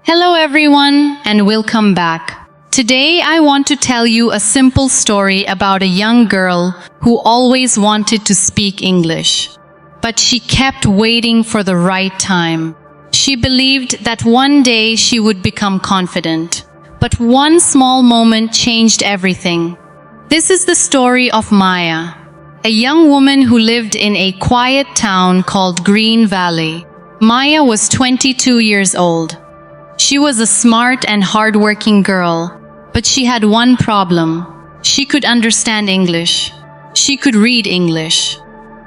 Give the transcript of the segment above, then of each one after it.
Hello everyone and welcome back. Today I want to tell you a simple story about a young girl who always wanted to speak English. But she kept waiting for the right time. She believed that one day she would become confident. But one small moment changed everything. This is the story of Maya, a young woman who lived in a quiet town called Green Valley. Maya was 22 years old. She was a smart and hardworking girl, but she had one problem. She could understand English. She could read English.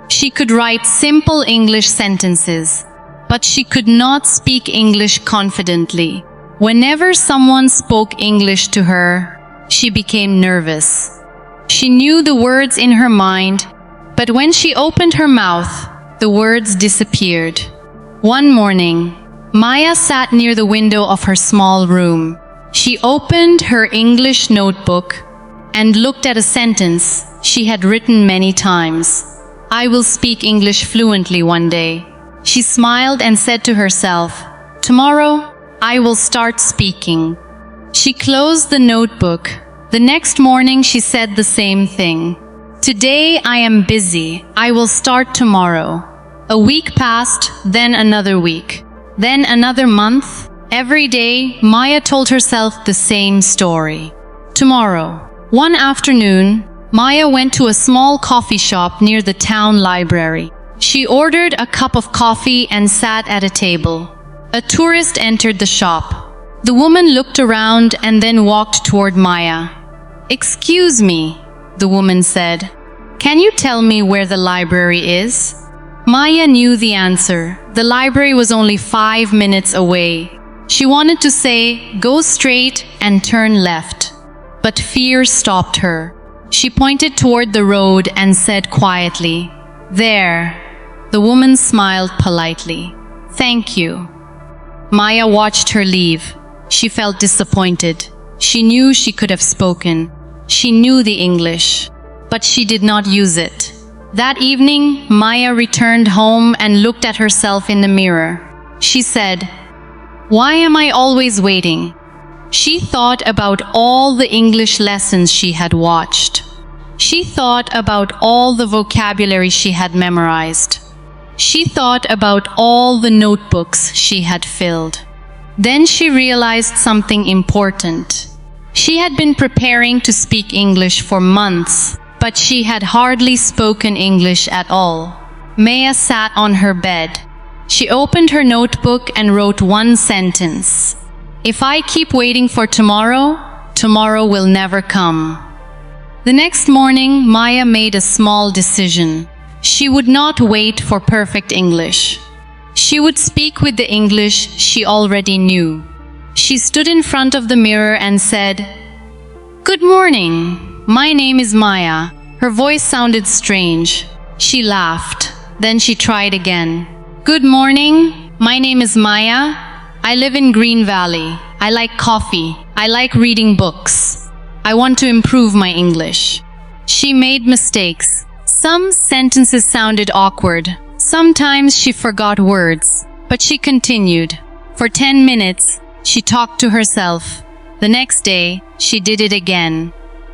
She could write simple English sentences, but she could not speak English confidently. Whenever someone spoke English to her, she became nervous. She knew the words in her mind, but when she opened her mouth, the words disappeared. One morning, Maya sat near the window of her small room. She opened her English notebook and looked at a sentence she had written many times. "I will speak English fluently one day." She smiled and said to herself, "Tomorrow, I will start speaking." She closed the notebook. The next morning she said the same thing. "Today I am busy. I will start tomorrow." A week passed, then another week. Then another month. Every day, Maya told herself the same story. Tomorrow. One afternoon, Maya went to a small coffee shop near the town library. She ordered a cup of coffee and sat at a table. A tourist entered the shop. The woman looked around and then walked toward Maya. "Excuse me," the woman said. "Can you tell me where the library is?" Maya knew the answer. The library was only 5 minutes away. She wanted to say, "Go straight and turn left." But fear stopped her. She pointed toward the road and said quietly, "There." The woman smiled politely. "Thank you." Maya watched her leave. She felt disappointed. She knew she could have spoken. She knew the English, but she did not use it. That evening, Maya returned home and looked at herself in the mirror. She said, "Why am I always waiting?" She thought about all the English lessons she had watched. She thought about all the vocabulary she had memorized. She thought about all the notebooks she had filled. Then she realized something important. She had been preparing to speak English for months, but she had hardly spoken English at all. Maya sat on her bed. She opened her notebook and wrote one sentence. "If I keep waiting for tomorrow, tomorrow will never come." The next morning, Maya made a small decision. She would not wait for perfect English. She would speak with the English she already knew. She stood in front of the mirror and said, "Good morning. My name is Maya." Her voice sounded strange. She laughed. Then she tried again. "Good morning. My name is Maya. I live in Green Valley. I like coffee. I like reading books. I want to improve my English." She made mistakes. Some sentences sounded awkward. Sometimes she forgot words. But she continued. For 10 minutes, she talked to herself. The next day, she did it again.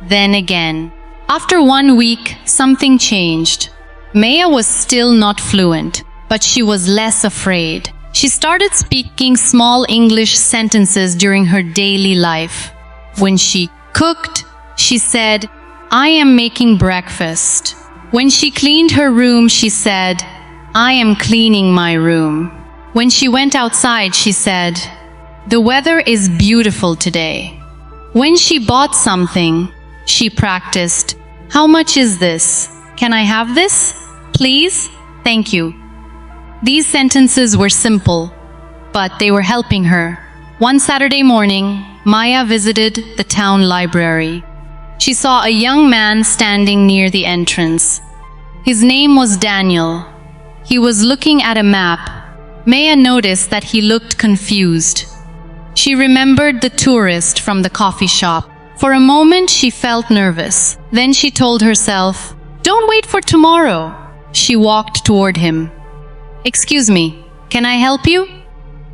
Then again. After 1 week, something changed. Maya was still not fluent, but she was less afraid. She started speaking small English sentences during her daily life. When she cooked, she said, "I am making breakfast." When she cleaned her room, she said, "I am cleaning my room." When she went outside, she said, "The weather is beautiful today." When she bought something, she practiced, "How much is this? Can I have this? Please? Thank you." These sentences were simple, but they were helping her. One Saturday morning, Maya visited the town library. She saw a young man standing near the entrance. His name was Daniel. He was looking at a map. Maya noticed that he looked confused. She remembered the tourist from the coffee shop. For a moment, she felt nervous. Then she told herself, "Don't wait for tomorrow." She walked toward him. "Excuse me, can I help you?"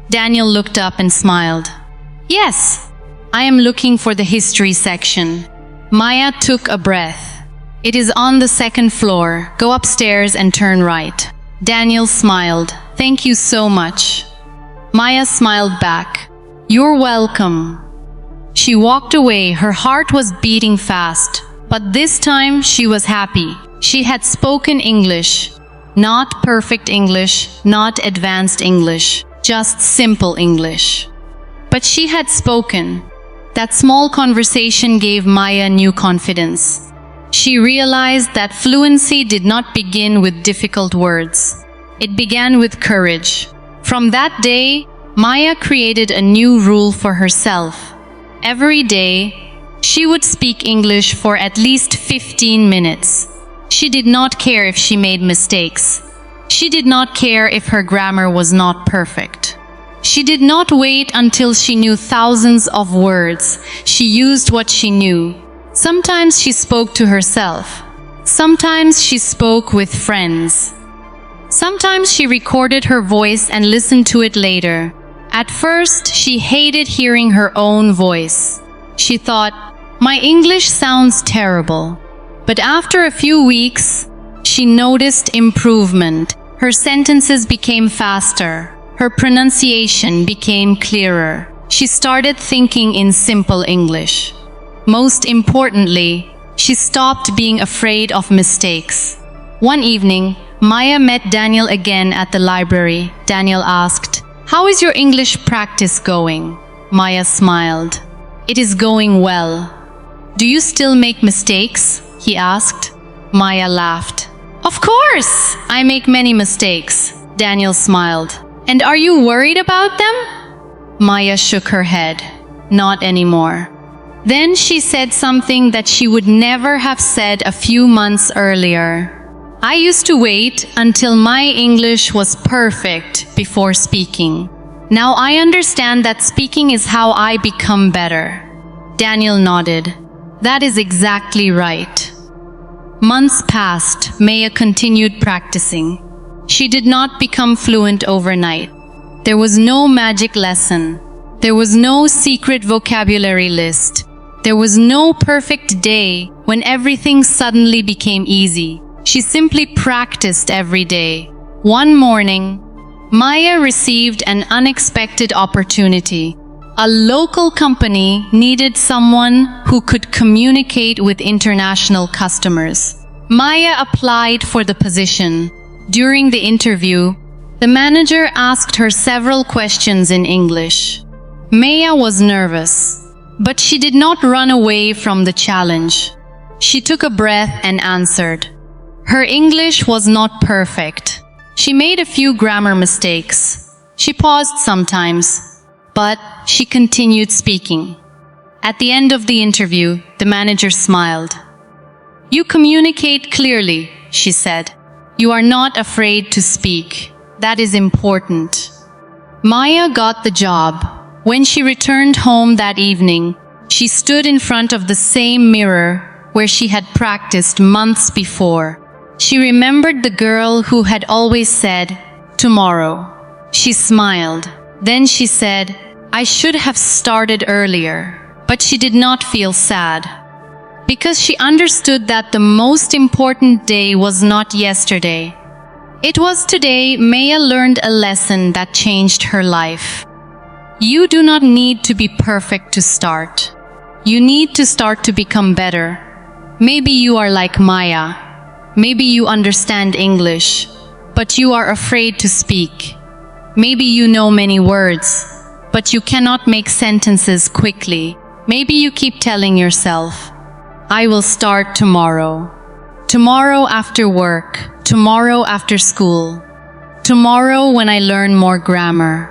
Daniel looked up and smiled. Yes, I am looking for the history section. Maya took a breath. It is on the second floor. Go upstairs and turn right. Daniel smiled. Thank you so much. Maya smiled back. You're welcome. She walked away. Her heart was beating fast, but this time she was happy. She had spoken English. Not perfect English, not advanced English, just simple English. But she had spoken. That small conversation gave Maya new confidence. She realized that fluency did not begin with difficult words. It began with courage. From that day, Maya created a new rule for herself. Every day, she would speak English for at least 15 minutes. She did not care if she made mistakes. She did not care if her grammar was not perfect. She did not wait until she knew thousands of words. She used what she knew. Sometimes she spoke to herself. Sometimes she spoke with friends. Sometimes she recorded her voice and listened to it later. At first, she hated hearing her own voice. She thought, "My English sounds terrible." But after a few weeks, she noticed improvement. Her sentences became faster. Her pronunciation became clearer. She started thinking in simple English. Most importantly, she stopped being afraid of mistakes. One evening, Maya met Daniel again at the library. Daniel asked, "How is your English practice going?" Maya smiled. "It is going well." "Do you still make mistakes?" he asked. Maya laughed. "Of course, I make many mistakes." Daniel smiled. "And are you worried about them?" Maya shook her head. "Not anymore." Then she said something that she would never have said a few months earlier. "I used to wait until my English was perfect before speaking. Now I understand that speaking is how I become better." Daniel nodded. "That is exactly right." Months passed. Maya continued practicing. She did not become fluent overnight. There was no magic lesson. There was no secret vocabulary list. There was no perfect day when everything suddenly became easy. She simply practiced every day. One morning, Maya received an unexpected opportunity. A local company needed someone who could communicate with international customers. Maya applied for the position. During the interview, the manager asked her several questions in English. Maya was nervous, but she did not run away from the challenge. She took a breath and answered. Her English was not perfect. She made a few grammar mistakes. She paused sometimes, but she continued speaking. At the end of the interview, the manager smiled. "You communicate clearly," she said. "You are not afraid to speak. That is important." Maya got the job. When she returned home that evening, she stood in front of the same mirror where she had practiced months before. She remembered the girl who had always said, "Tomorrow." She smiled. Then she said, "I should have started earlier." But she did not feel sad, because she understood that the most important day was not yesterday. It was today. Maya learned a lesson that changed her life. You do not need to be perfect to start. You need to start to become better. Maybe you are like Maya. Maybe you understand English, but you are afraid to speak. Maybe you know many words, but you cannot make sentences quickly. Maybe you keep telling yourself, "I will start tomorrow. Tomorrow after work. Tomorrow after school. Tomorrow when I learn more grammar.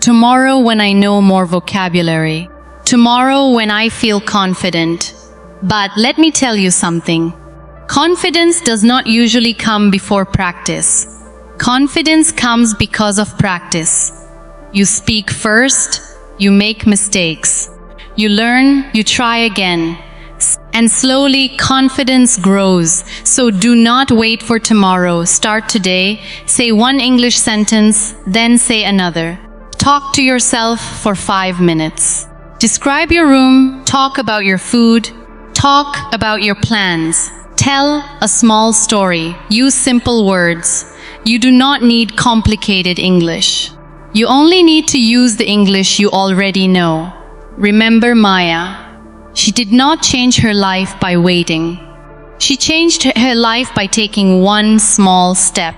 Tomorrow when I know more vocabulary. Tomorrow when I feel confident." But let me tell you something. Confidence does not usually come before practice. Confidence comes because of practice. You speak first, you make mistakes. You learn, you try again. And slowly confidence grows. So do not wait for tomorrow. Start today. Say one English sentence, then say another. Talk to yourself for 5 minutes. Describe your room, talk about your food, talk about your plans. Tell a small story. Use simple words. You do not need complicated English. You only need to use the English you already know. Remember Maya. She did not change her life by waiting. She changed her life by taking one small step.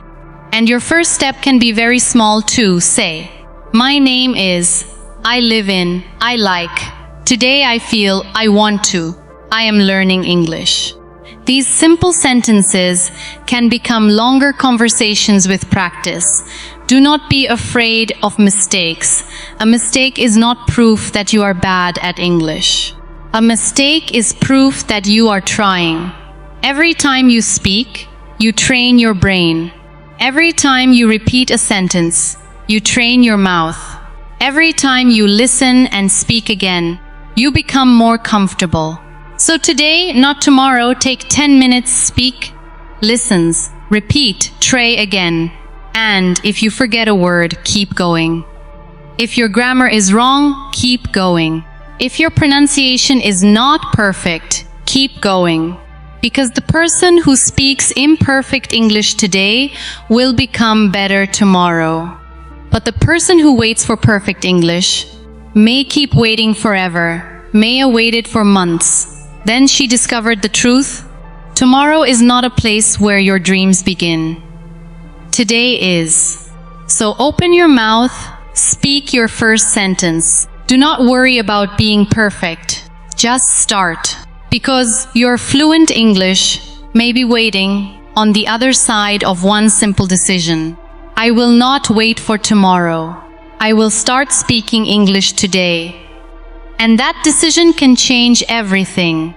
And your first step can be very small too. Say, my name is, I live in, I like. Today I feel, I want to. I am learning English. These simple sentences can become longer conversations with practice. Do not be afraid of mistakes. A mistake is not proof that you are bad at English. A mistake is proof that you are trying. Every time you speak, you train your brain. Every time you repeat a sentence, you train your mouth. Every time you listen and speak again, you become more comfortable. So today, not tomorrow, take 10 minutes, speak, listens, repeat, try again. And if you forget a word, keep going. If your grammar is wrong, keep going. If your pronunciation is not perfect, keep going. Because the person who speaks imperfect English today will become better tomorrow. But the person who waits for perfect English may keep waiting forever. Maya waited for months. Then she discovered the truth. Tomorrow is not a place where your dreams begin. Today is. So open your mouth, speak your first sentence. Do not worry about being perfect. Just start. Because your fluent English may be waiting on the other side of one simple decision. I will not wait for tomorrow. I will start speaking English today. And that decision can change everything.